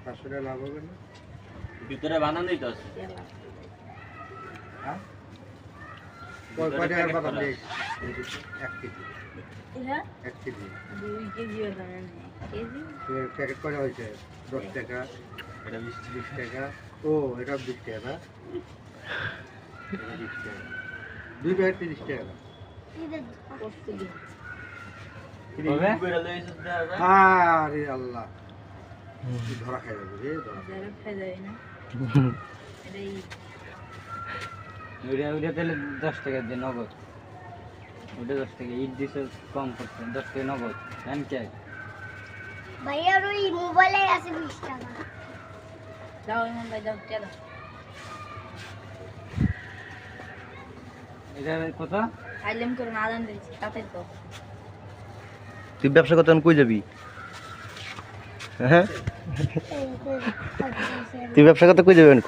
500 টাকা লাভ হবে না? ভিতরে বানানোই তো আছে। হ্যাঁ? কয় টাকার বাদাম দিস? 1 কেজি। এটা 1 কেজি। 2 কেজি বানানো কেজি প্যাকেট কয়টা হয়েছে? 10 টাকা, এটা 20 টাকা। ও এটা 20 টাকা না? এটা 20 টাকা। 2 প্যাকেট 30 টাকা না? করতে দিন করে লইছিস দাদা। আরে আল্লাহ, কি ধরা খাই যাবে রে ধরা। যারা খাই যাবে না এটাই ওইটা তাহলে 10 টাকা দিয়ে নগদ। ওটা 10 টাকা ইট দিছে কম করতে 10 টাকা নগদ জান কে ভাইয়ার ওই মোবাইলে আছে 20 টাকা। দাও ইমন ভাই দাও চলো এটা কত? আইলেম করে না আদান দিয়েছি তাতে তো তুই ব্যবসা করতে কই যাবি? হ্যাঁ, তুই ব্যবসা করতে কই যাবেন?